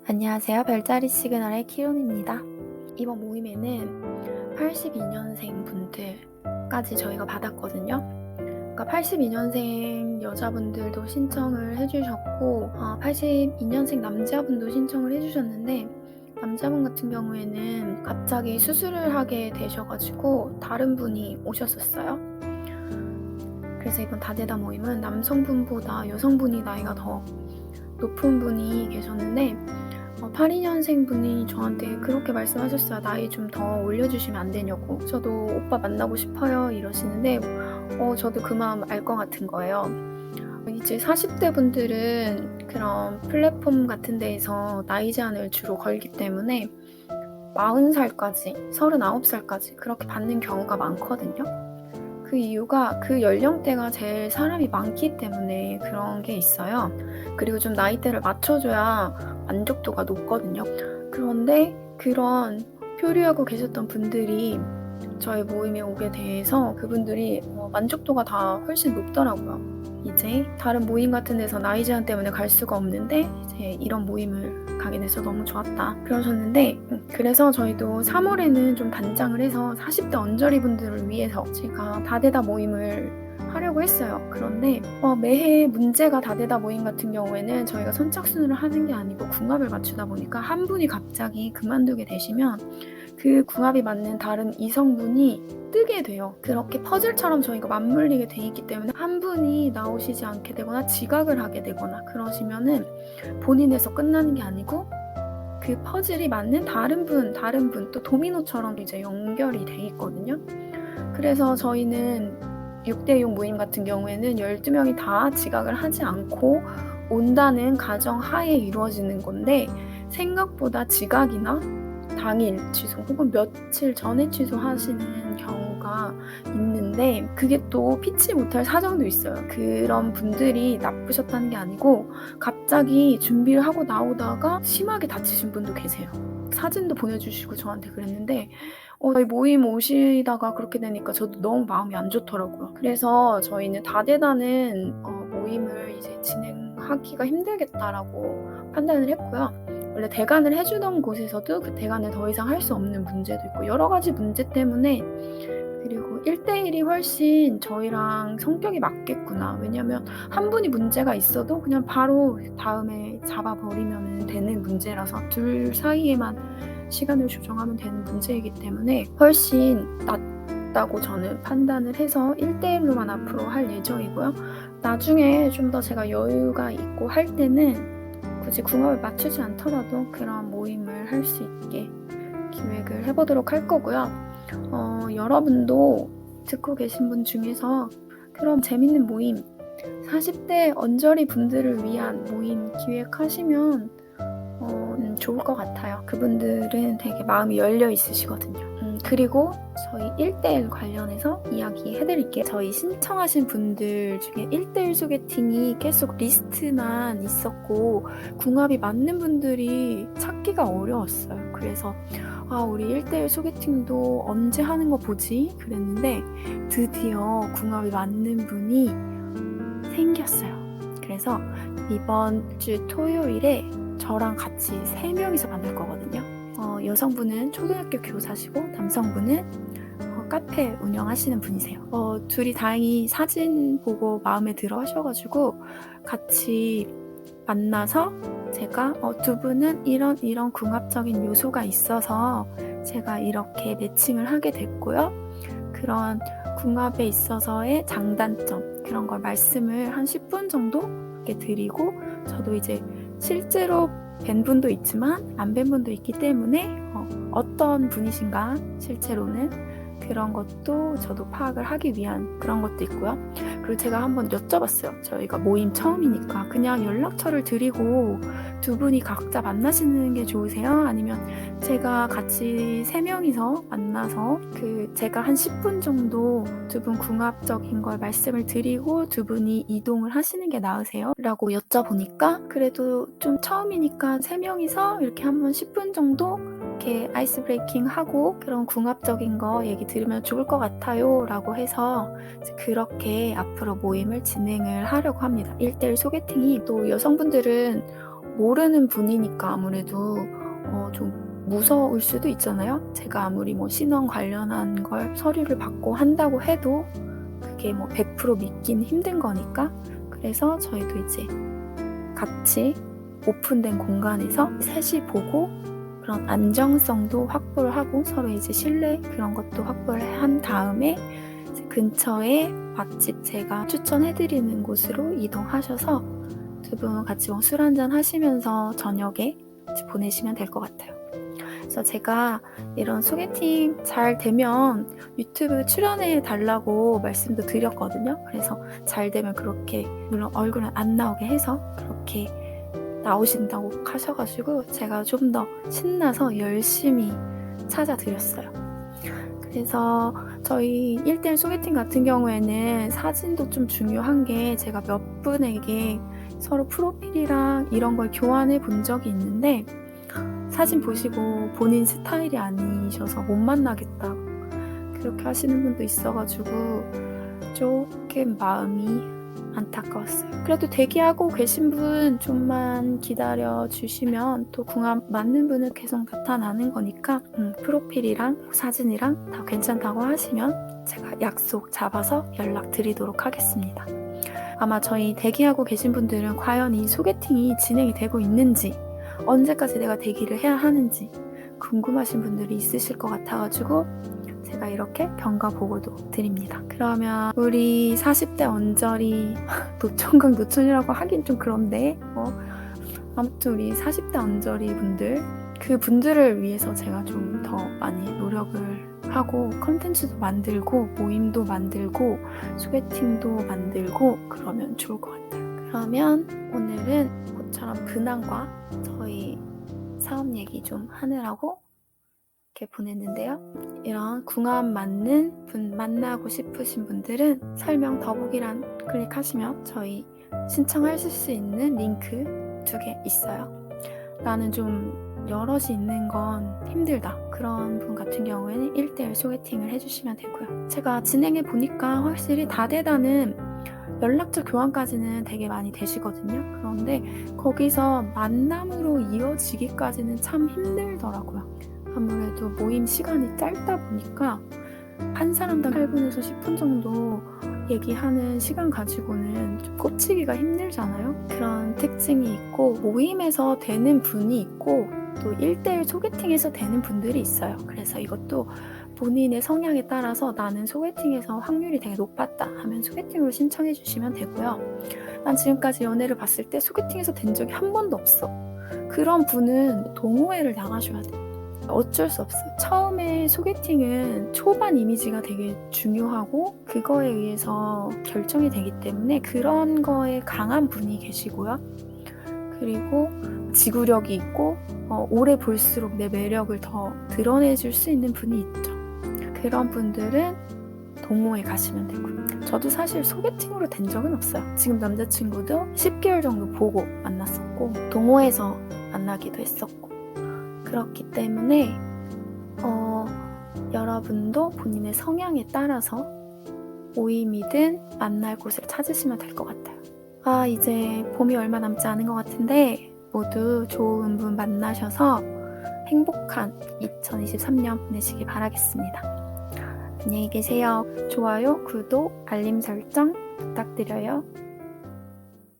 안녕하세요. 별자리 시그널의 키론입니다. 이번 모임에는 82년생 분들까지 저희가 받았거든요. 그러니까 82년생 여자분들도 신청을 해주셨고 82년생 남자분도 신청을 해주셨는데, 남자분 같은 경우에는 갑자기 수술을 하게 되셔가지고 다른 분이 오셨었어요. 그래서 이번 다대다 모임은 남성분보다 여성분이 나이가 더 높은 분이 계셨는데, 82년생 분이 저한테 그렇게 말씀하셨어요. 나이 좀 더 올려주시면 안 되냐고. 저도 오빠 만나고 싶어요 이러시는데, 저도 그 마음 알 것 같은 거예요. 이제 40대 분들은 그런 플랫폼 같은 데에서 나이 제한을 주로 걸기 때문에 40살까지, 39살까지 그렇게 받는 경우가 많거든요. 그 이유가 그 연령대가 제일 사람이 많기 때문에 그런 게 있어요. 그리고 좀 나이대를 맞춰줘야 만족도가 높거든요. 그런데 그런 표류하고 계셨던 분들이 저희 모임에 오게 돼서 그분들이 만족도가 다 훨씬 높더라고요. 이제 다른 모임 같은 데서 나이 제한 때문에 갈 수가 없는데 이제 이런 모임을 가게 돼서 너무 좋았다 그러셨는데, 그래서 저희도 3월에는 좀 단장을 해서 40대 언저리 분들을 위해서 제가 다대다 모임을 하려고 했어요. 그런데 매해 문제가 다대다 모임 같은 경우에는 저희가 선착순으로 하는 게 아니고 궁합을 맞추다 보니까 한 분이 갑자기 그만두게 되시면 그 궁합이 맞는 다른 이성분이 뜨게 돼요. 그렇게 퍼즐처럼 저희가 맞물리게 돼 있기 때문에 한 분이 나오시지 않게 되거나 지각을 하게 되거나 그러시면은 본인에서 끝나는 게 아니고 그 퍼즐이 맞는 다른 분 또 도미노처럼 이제 연결이 돼 있거든요. 그래서 저희는 6대6 모임 같은 경우에는 12명이 다 지각을 하지 않고 온다는 가정 하에 이루어지는 건데, 생각보다 지각이나 당일 취소 혹은 며칠 전에 취소하시는 경우가 있는데, 그게 또 피치 못할 사정도 있어요. 그런 분들이 나쁘셨다는 게 아니고 갑자기 준비를 하고 나오다가 심하게 다치신 분도 계세요. 사진도 보내주시고 저한테 그랬는데, 저희 모임 오시다가 그렇게 되니까 저도 너무 마음이 안 좋더라고요. 그래서 저희는 다대다는 모임을 이제 진행하기가 힘들겠다라고 판단을 했고요. 원래 대관을 해주던 곳에서도 그 대관을 더 이상 할 수 없는 문제도 있고 여러 가지 문제 때문에, 그리고 1대1이 훨씬 저희랑 성격이 맞겠구나. 왜냐면 한 분이 문제가 있어도 그냥 바로 다음에 잡아버리면 되는 문제라서 둘 사이에만 시간을 조정하면 되는 문제이기 때문에 훨씬 낫다고 저는 판단을 해서 1대1로만 앞으로 할 예정이고요. 나중에 좀 더 제가 여유가 있고 할 때는 굳이 궁합을 맞추지 않더라도 그런 모임을 할 수 있게 기획을 해보도록 할 거고요. 여러분도 듣고 계신 분 중에서 그런 재밌는 모임, 40대 언저리 분들을 위한 모임 기획하시면 좋을 것 같아요. 그분들은 되게 마음이 열려 있으시거든요. 그리고 저희 1대1 관련해서 이야기해드릴게요. 저희 신청하신 분들 중에 1대1 소개팅이 계속 리스트만 있었고 궁합이 맞는 분들이 찾기가 어려웠어요. 그래서 우리 1대1 소개팅도 언제 하는 거 보지? 그랬는데 드디어 궁합이 맞는 분이 생겼어요. 그래서 이번 주 토요일에 저랑 같이 3명이서 만날 거거든요. 여성분은 초등학교 교사시고 남성분은 카페 운영하시는 분이세요. 둘이 다행히 사진 보고 마음에 들어 하셔가지고 같이 만나서 제가 두 분은 이런 궁합적인 요소가 있어서 제가 이렇게 매칭을 하게 됐고요. 그런 궁합에 있어서의 장단점 그런 걸 말씀을 한 10분 정도 이렇게 드리고, 저도 이제 실제로 뵌 분도 있지만 안 뵌 분도 있기 때문에 어떤 분이신가 실제로는 그런 것도 저도 파악을 하기 위한 그런 것도 있고요. 그리고 제가 한번 여쭤봤어요. 저희가 모임 처음이니까 그냥 연락처를 드리고 두 분이 각자 만나시는 게 좋으세요? 아니면 제가 같이 3명이서 만나서 제가 한 10분 정도 두 분 궁합적인 걸 말씀을 드리고 두 분이 이동을 하시는 게 나으세요? 라고 여쭤보니까 그래도 좀 처음이니까 3명이서 이렇게 한번 10분 정도 이렇게 아이스 브레이킹 하고 그런 궁합적인 거 얘기 들으면 좋을 것 같아요 라고 해서 그렇게 앞으로 모임을 진행을 하려고 합니다. 1대1 소개팅이 또 여성분들은 모르는 분이니까 아무래도 좀 무서울 수도 있잖아요. 제가 아무리 뭐 신원 관련한 걸 서류를 받고 한다고 해도 그게 뭐 100% 믿긴 힘든 거니까. 그래서 저희도 이제 같이 오픈된 공간에서 셋이 보고 그런 안정성도 확보를 하고 서로 이제 신뢰 그런 것도 확보를 한 다음에 이제 근처에 맛집 제가 추천해드리는 곳으로 이동하셔서 두 분 같이 뭐 술 한잔 하시면서 저녁에 보내시면 될 것 같아요. 그래서 제가 이런 소개팅 잘 되면 유튜브 출연해 달라고 말씀도 드렸거든요. 그래서 잘 되면 그렇게, 물론 얼굴은 안 나오게 해서 그렇게 나오신다고 하셔가지고 제가 좀 더 신나서 열심히 찾아드렸어요. 그래서 저희 1대1 소개팅 같은 경우에는 사진도 좀 중요한 게, 제가 몇 분에게 서로 프로필이랑 이런 걸 교환해 본 적이 있는데 사진 보시고 본인 스타일이 아니셔서 못 만나겠다고 그렇게 하시는 분도 있어가지고 조금 마음이 안타까웠어요. 그래도 대기하고 계신 분 좀만 기다려 주시면 또 궁합 맞는 분은 계속 나타나는 거니까 프로필이랑 사진이랑 다 괜찮다고 하시면 제가 약속 잡아서 연락 드리도록 하겠습니다. 아마 저희 대기하고 계신 분들은 과연 이 소개팅이 진행이 되고 있는지, 언제까지 내가 대기를 해야 하는지 궁금하신 분들이 있으실 것 같아가지고 제가 이렇게 경과 보고도 드립니다. 그러면 우리 40대 언저리 노천강 노천이라고 하긴 좀 그런데 아무튼 우리 40대 언저리 분들, 그 분들을 위해서 제가 좀 더 많이 노력을 하고 컨텐츠도 만들고 모임도 만들고 소개팅도 만들고 그러면 좋을 것 같아요. 그러면 오늘은 모처럼 근황과 저희 사업 얘기 좀 하느라고 이렇게 보냈는데요. 이런 궁합 맞는 분 만나고 싶으신 분들은 설명 더보기란 클릭하시면 저희 신청하실 수 있는 링크 2개 있어요. 나는 좀 여럿이 있는 건 힘들다, 그런 분 같은 경우에는 1대1 소개팅을 해주시면 되고요. 제가 진행해 보니까 확실히 다대다는 연락처 교환까지는 되게 많이 되시거든요. 그런데 거기서 만남으로 이어지기까지는 참 힘들더라고요. 아무래도 모임 시간이 짧다 보니까 한 사람당 8분에서 10분 정도 얘기하는 시간 가지고는 좀 꽂히기가 힘들잖아요. 그런 특징이 있고, 모임에서 되는 분이 있고 또 1대1 소개팅에서 되는 분들이 있어요. 그래서 이것도 본인의 성향에 따라서 나는 소개팅에서 확률이 되게 높았다 하면 소개팅으로 신청해 주시면 되고요. 난 지금까지 연애를 봤을 때 소개팅에서 된 적이 한 번도 없어, 그런 분은 동호회를 나가셔야 돼요. 어쩔 수 없어요. 처음에 소개팅은 초반 이미지가 되게 중요하고 그거에 의해서 결정이 되기 때문에 그런 거에 강한 분이 계시고요. 그리고 지구력이 있고 오래 볼수록 내 매력을 더 드러내줄 수 있는 분이 있죠. 그런 분들은 동호회 가시면 되고, 저도 사실 소개팅으로 된 적은 없어요. 지금 남자친구도 10개월 정도 보고 만났었고 동호회에서 만나기도 했었고, 그렇기 때문에 여러분도 본인의 성향에 따라서 모임이든 만날 곳을 찾으시면 될 것 같아요. 이제 봄이 얼마 남지 않은 것 같은데 모두 좋은 분 만나셔서 행복한 2023년 보내시길 바라겠습니다. 안녕히 계세요. 좋아요, 구독, 알림 설정 부탁드려요.